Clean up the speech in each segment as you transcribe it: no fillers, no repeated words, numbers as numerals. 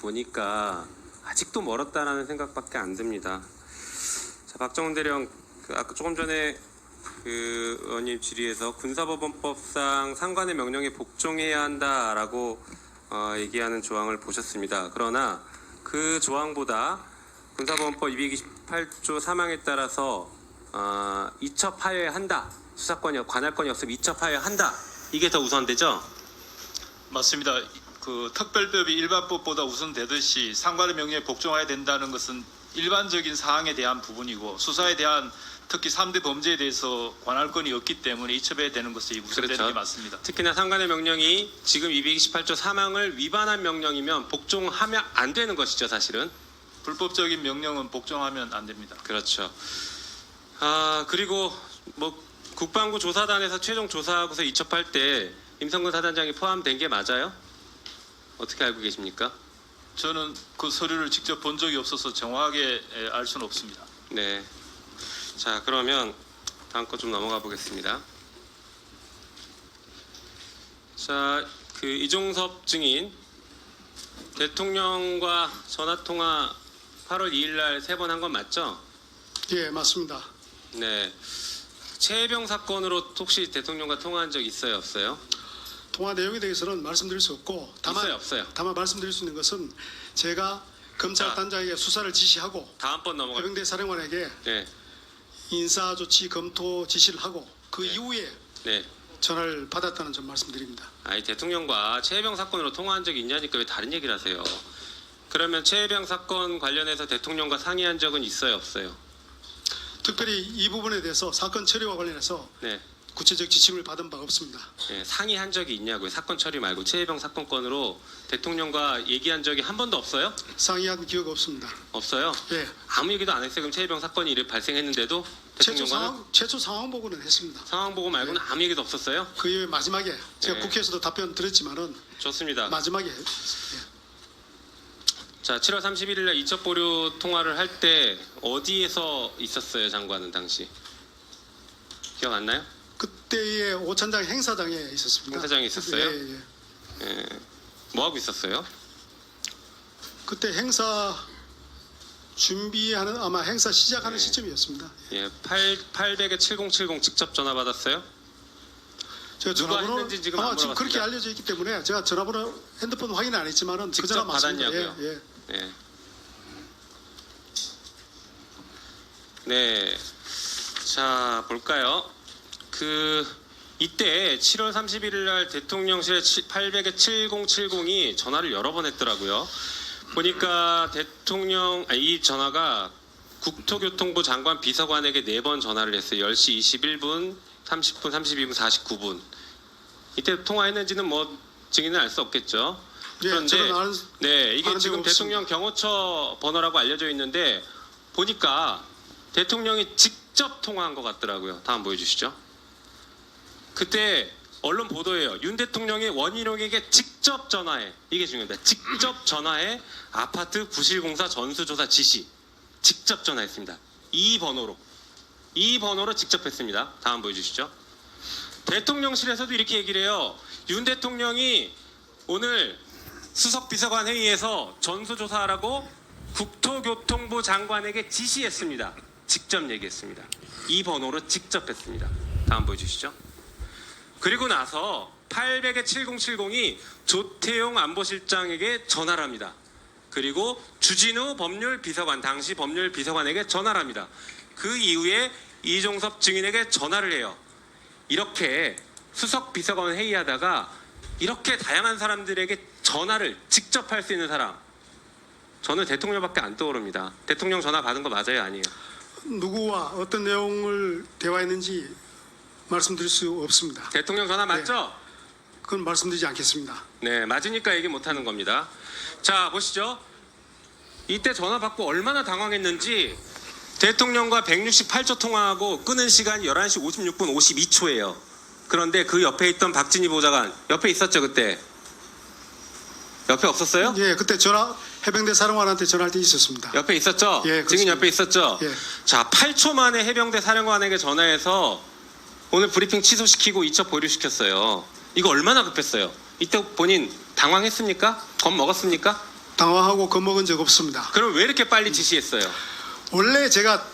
보니까 아직도 멀었다라는 생각밖에 안 듭니다. 자, 박정훈 대령, 아까 조금 전에 그 의원님 질의에서 군사법원법상 상관의 명령에 복종해야 한다라고 얘기하는 조항을 보셨습니다. 그러나 그 조항보다 군사법원법 228조 3항에 따라서 이첩하여야 한다. 수사권이 관할권이 없으면 이첩하여야 한다. 이게 더 우선되죠? 맞습니다. 그 특별법이 일반법보다 우선되듯이 상관의 명령에 복종해야 된다는 것은 일반적인 사항에 대한 부분이고 수사에 대한 특히 3대 범죄에 대해서 관할권이 없기 때문에 이첩해야 되는 것이 우선되는 그렇죠. 게 맞습니다. 특히나 상관의 명령이 지금 228조 3항을 위반한 명령이면 복종하면 안 되는 것이죠, 사실은. 불법적인 명령은 복종하면 안 됩니다. 그렇죠. 그리고 뭐 국방부 조사단에서 최종 조사하고서 이첩할 때 임성근 사단장이 포함된 게 맞아요? 어떻게 알고 계십니까? 저는 그 서류를 직접 본 적이 없어서 정확하게 알 수는 없습니다. 네. 자, 그러면 다음 거 좀 넘어가 보겠습니다. 자, 그 이종섭 증인 대통령과 전화 통화 8월 2일 날 3번 한 건 맞죠? 예, 맞습니다. 네. 최혜병 사건으로 혹시 대통령과 통화한 적 있어요, 없어요? 통화 내용에 대해서는 말씀드릴 수 없고 다만 있어요, 없어요? 다만 말씀드릴 수 있는 것은 제가 검찰 단장에게 수사를 지시하고 다음번 넘어가. 해병대 사령관에게 네. 인사 조치 검토 지시를 하고 그 네. 이후에 네. 전화를 받았다는 점 말씀드립니다. 아니, 대통령과 최혜병 사건으로 통화한 적이 있냐니까 왜 다른 얘기를 하세요? 그러면 최혜병 사건 관련해서 대통령과 상의한 적은 있어요, 없어요? 특별히 이 부분에 대해서 사건 처리와 관련해서 네. 구체적 지침을 받은 바가 없습니다. 네, 상의한 적이 있냐고요? 사건 처리 말고 최혜병 사건 건으로 대통령과 얘기한 적이 한 번도 없어요? 상의한 기억 없습니다. 없어요? 예, 아무 얘기도 안 했어요? 그럼 최혜병 사건이 이렇게 발생했는데도 대통령과는 최초 상황 보고는 했습니다. 상황 보고 말고는 아무 얘기도 없었어요? 그 이후에 마지막에 제가 네. 국회에서도 답변 드렸지만은 좋습니다. 마지막에 자, 7월 31일 날 이첩 보류 통화를 할 때 어디에서 있었어요, 장관은 당시? 기억 안 나요? 그때의 오천장 행사장에 있었습니다. 행사장에 있었어요? 예, 예. 예. 뭐 하고 있었어요? 그때 행사 준비하는 아마 행사 시작하는 네. 시점이었습니다. 예, 800에 7070 직접 전화 받았어요? 제가 누가 전화번호 했는지 지금 아마 안 지금 그렇게 물어봤습니다. 알려져 있기 때문에 제가 전화번호 핸드폰 확인 안 했지만은 그 직접 전화 맞습니다. 받았냐고요? 예, 예. 네. 네. 자, 볼까요? 이때 7월 31일 날 대통령실에 800에 7070이 전화를 여러 번 했더라고요. 보니까 이 전화가 국토교통부 장관 비서관에게 4번 전화를 했어요. 10시 21분, 30분, 32분, 49분. 이때 통화했는지는 뭐 증인은 알 수 없겠죠. 예, 그런데 저는 네, 이게 아는 지금 적 없습니다. 대통령 경호처 번호라고 알려져 있는데 보니까 대통령이 직접 통화한 것 같더라고요. 다음 보여주시죠. 그때 언론 보도예요. 윤 대통령이 원희룡에게 직접 전화해. 이게 중요합니다. 직접 전화해 아파트 부실공사 전수조사 지시. 직접 전화했습니다. 이 번호로 직접 했습니다. 다음 보여주시죠. 대통령실에서도 이렇게 얘기를 해요. 윤 대통령이 오늘 수석비서관 회의에서 전수조사하라고 국토교통부 장관에게 지시했습니다. 직접 얘기했습니다. 이 번호로 직접 했습니다. 다음 보여주시죠. 그리고 나서 800에 7070이 조태용 안보실장에게 전화를 합니다. 그리고 주진우 법률비서관, 당시 법률비서관에게 전화를 합니다. 그 이후에 이종섭 증인에게 전화를 해요. 이렇게 수석비서관 회의하다가 이렇게 다양한 사람들에게 전화를 직접 할 수 있는 사람, 저는 대통령밖에 안 떠오릅니다. 대통령 전화 받은 거 맞아요, 아니에요? 누구와 어떤 내용을 대화했는지 말씀드릴 수 없습니다. 대통령 전화 맞죠? 그건 말씀드리지 않겠습니다. 네, 맞으니까 얘기 못하는 겁니다. 자, 보시죠. 이때 전화 받고 얼마나 당황했는지 대통령과 168초 통화하고 끊은 시간이 11시 56분 52초예요. 그런데 그 옆에 있던 박진희 보좌관 옆에 있었죠, 그때? 옆에 없었어요? 예, 그때 해병대 사령관한테 전화할 때 있었습니다. 옆에 있었죠? 예, 증인 그렇습니다. 옆에 있었죠? 예. 자, 8초 만에 해병대 사령관에게 전화해서 오늘 브리핑 취소시키고 이첩 보류시켰어요. 이거 얼마나 급했어요? 이때 본인 당황했습니까? 겁 먹었습니까? 당황하고 겁먹은 적 없습니다. 그럼 왜 이렇게 빨리 지시했어요? 원래 제가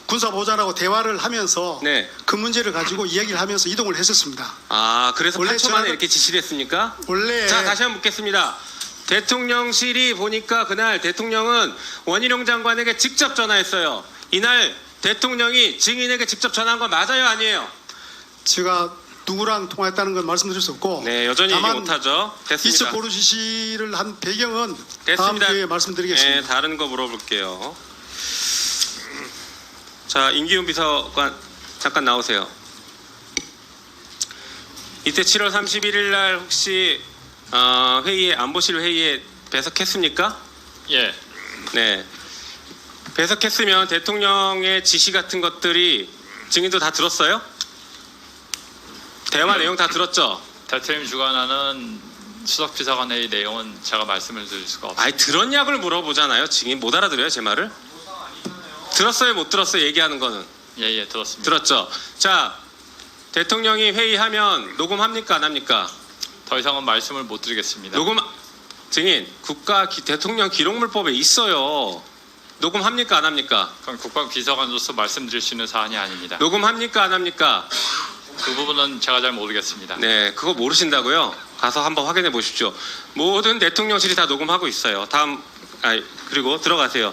군사보좌라고 대화를 하면서 네. 그 문제를 가지고 이야기를 하면서 이동을 했었습니다. 아, 그래서 원래 8초 만에 전화를- 이렇게 지시를 했습니까? 원래 자, 다시 한번 묻겠습니다. 대통령실이 보니까 그날 대통령은 원희룡 장관에게 직접 전화했어요. 이날 대통령이 증인에게 직접 전화한 건 맞아요, 아니에요? 제가 누구랑 통화했다는 건 말씀드릴 수 없고 네, 여전히 얘기 다만 못하죠. 됐습니다. 이첩 보루 지시를 한 배경은 다음 됐습니다. 기회에 말씀드리겠습니다. 네, 다른 거 물어볼게요. 자, 임기훈 비서관 잠깐 나오세요. 이때 7월 31일 날 혹시 회의에 안보실 회의에 배석했습니까? 예. 네. 배석했으면 대통령의 지시 같은 것들이 증인도 다 들었어요? 대화 내용 다 들었죠? 대통령 주관하는 수석비서관 회의 내용은 제가 말씀을 드릴 수가 없습니다. 아니 들었냐고를 물어보잖아요. 증인 못 알아들어요 제 말을? 들었어요 못 들었어요 얘기하는 거는? 예, 들었습니다. 들었죠. 자 대통령이 회의하면 녹음합니까 안 합니까? 더 이상은 말씀을 못 드리겠습니다. 녹음 증인 대통령 기록물법에 있어요. 녹음합니까 안 합니까? 그건 국방비서관으로서 말씀드릴 수 있는 사안이 아닙니다. 녹음합니까 안 합니까? 그 부분은 제가 잘 모르겠습니다. 네, 그거 모르신다고요? 가서 한번 확인해 보십시오. 모든 대통령실이 다 녹음하고 있어요. 그리고 들어가세요.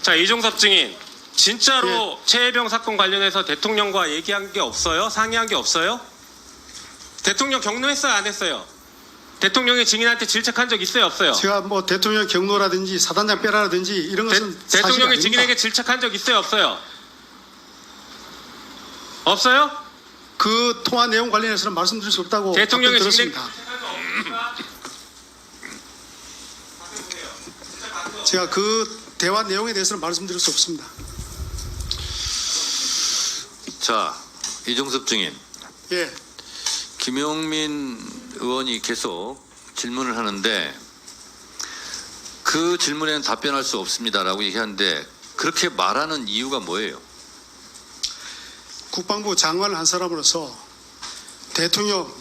자, 이종섭 증인, 진짜로 최혜병 사건 관련해서 대통령과 얘기한 게 없어요? 상의한 게 없어요? 대통령 경로했어요, 안 했어요? 대통령이 증인한테 질책한 적 있어요, 없어요? 제가 뭐 대통령 경로라든지 사단장 빼라든지 이런 것은 사실이 대통령이 아닙니다. 증인에게 질책한 적 있어요, 없어요? 없어요? 그 통화 내용 관련해서는 말씀드릴 수 없다고 대통령이 답변 증인에게 들었습니다. 제가 그 대화 내용에 대해서는 말씀드릴 수 없습니다. 자, 이종섭 증인, 예, 김용민 의원이 계속 질문을 하는데 그 질문에는 답변할 수 없습니다라고 얘기하는데 그렇게 말하는 이유가 뭐예요? 국방부 장관을 한 사람으로서 대통령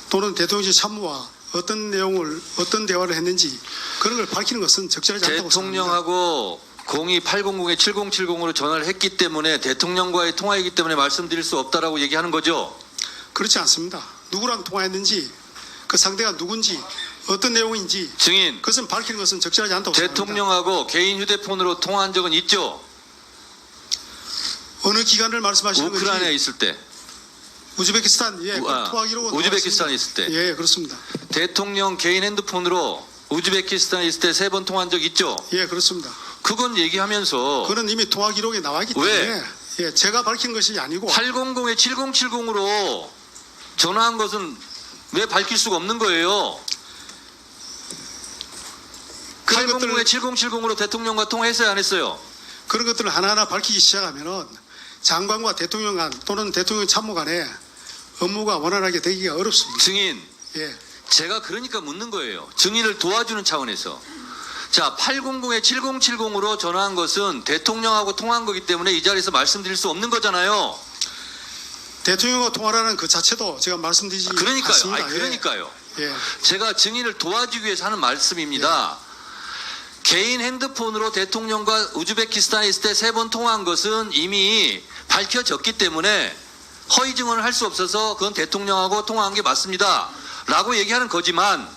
또는 대통령실 참모와 어떤 내용을 어떤 대화를 했는지 그런 걸 밝히는 것은 적절하지 않다고 생각합니다. 대통령하고 02800에 7070으로 전화를 했기 때문에 대통령과의 통화이기 때문에 말씀드릴 수 없다라고 얘기하는 거죠. 그렇지 않습니다. 누구랑 통화했는지 그 상대가 누군지 어떤 내용인지 증인, 그것은 밝히는 것은 적절하지 않다고 생각합니다. 대통령하고 개인 휴대폰으로 통화한 적은 있죠. 어느 기간을 말씀하시는 우크라이나에 건지 있을 때, 우즈베키스탄 그 통화 기록은 우즈베키스탄에 나왔습니다. 있을 때, 예, 그렇습니다. 대통령 개인 핸드폰으로 우즈베키스탄에 있을 때 3번 통화한 적 있죠. 예, 그렇습니다. 그건 얘기하면서 그는 이미 통화 기록에 나와 있기 왜? 때문에 예, 제가 밝힌 것이 아니고 800에 7070으로 전화한 것은 왜 밝힐 수가 없는 거예요? 그런 800에 7070으로 대통령과 통화했어요, 안 했어요? 그런 것들을 하나하나 밝히기 시작하면은 장관과 대통령 간 또는 대통령 참모 간에 업무가 원활하게 되기가 어렵습니다. 증인, 예, 제가 그러니까 묻는 거예요. 증인을 도와주는 차원에서. 자, 800에 7070으로 전화한 것은 대통령하고 통화한 거기 때문에 이 자리에서 말씀드릴 수 없는 거잖아요. 대통령과 통화라는 그 자체도 제가 말씀드리지 그러니까요. 않습니다. 아니, 그러니까요. 예, 제가 증인을 도와주기 위해서 하는 말씀입니다. 개인 핸드폰으로 대통령과 우즈베키스탄에 있을 때 3번 통화한 것은 이미 밝혀졌기 때문에 허위 증언을 할 수 없어서 그건 대통령하고 통화한 게 맞습니다. 라고 얘기하는 거지만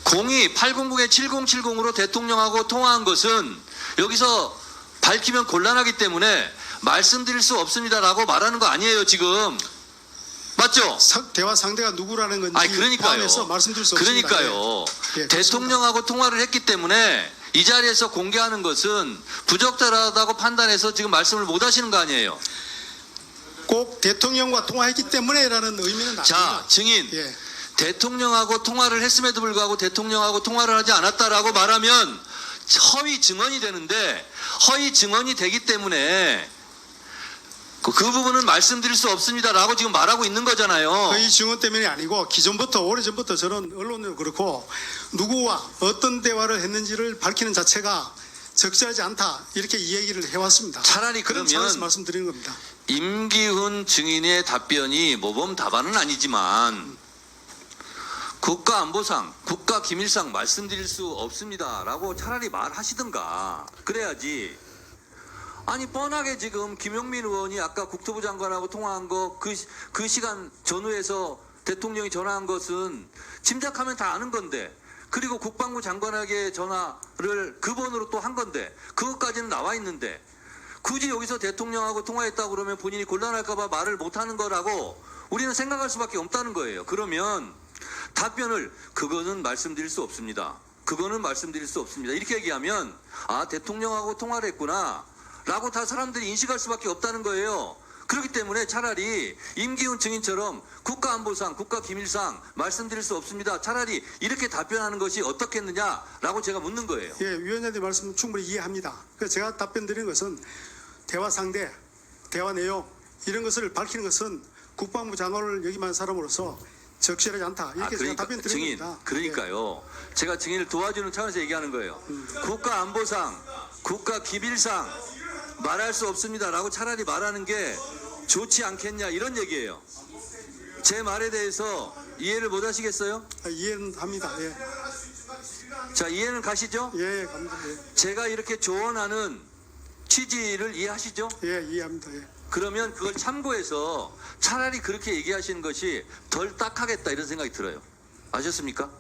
02800에 7070으로 대통령하고 통화한 것은 여기서 밝히면 곤란하기 때문에 말씀드릴 수 없습니다라고 말하는 거 아니에요, 지금. 맞죠? 대화 상대가 누구라는 건지 아니, 그러니까요. 포함해서 말씀드릴 수 없습니다. 그러니까요. 예, 그렇습니다. 대통령하고 통화를 했기 때문에 이 자리에서 공개하는 것은 부적절하다고 판단해서 지금 말씀을 못 하시는 거 아니에요. 꼭 대통령과 통화했기 때문에라는 의미는 자, 아닙니다. 증인. 예, 대통령하고 통화를 했음에도 불구하고 대통령하고 통화를 하지 않았다라고 말하면 허위 증언이 되는데 허위 증언이 되기 때문에 그 부분은 말씀드릴 수 없습니다라고 지금 말하고 있는 거잖아요. 이 증언 때문이 아니고 기존부터 오래전부터 저는 언론도 그렇고 누구와 어떤 대화를 했는지를 밝히는 자체가 적절하지 않다 이렇게 이야기를 해왔습니다. 차라리 그런 차원에서 그러면 말씀드리는 겁니다. 임기훈 증인의 답변이 모범 답안은 아니지만 국가안보상, 국가기밀상 말씀드릴 수 없습니다라고 차라리 말하시든가 그래야지. 아니 뻔하게 지금 김용민 의원이 아까 국토부 장관하고 통화한 거 그 시간 전후에서 대통령이 전화한 것은 짐작하면 다 아는 건데, 그리고 국방부 장관에게 전화를 그 번호로 또 한 건데 그것까지는 나와 있는데 굳이 여기서 대통령하고 통화했다고 그러면 본인이 곤란할까봐 말을 못하는 거라고 우리는 생각할 수밖에 없다는 거예요. 그러면 답변을 그거는 말씀드릴 수 없습니다. 그거는 말씀드릴 수 없습니다. 이렇게 얘기하면 아 대통령하고 통화를 했구나 라고 다 사람들이 인식할 수밖에 없다는 거예요. 그렇기 때문에 차라리 임기훈 증인처럼 국가안보상, 국가기밀상 말씀드릴 수 없습니다. 차라리 이렇게 답변하는 것이 어떻겠느냐라고 제가 묻는 거예요. 예, 위원장님 말씀 충분히 이해합니다. 그래서 제가 답변 드리는 것은 대화 상대, 대화 내용 이런 것을 밝히는 것은 국방부 장관을 역임한 사람으로서 적절하지 않다. 이렇게 제가 답변 드리는 증인, 겁니다. 그러니까요. 제가 증인을 도와주는 차원에서 얘기하는 거예요. 국가안보상, 국가기밀상 말할 수 없습니다라고 차라리 말하는 게 좋지 않겠냐 이런 얘기예요. 제 말에 대해서 이해를 못 하시겠어요? 이해는 합니다. 예, 자, 이해는 가시죠? 예, 갑니다. 예, 제가 이렇게 조언하는 취지를 이해하시죠? 예, 이해합니다. 예. 그러면 그걸 참고해서 차라리 그렇게 얘기하시는 것이 덜 딱하겠다 이런 생각이 들어요. 아셨습니까?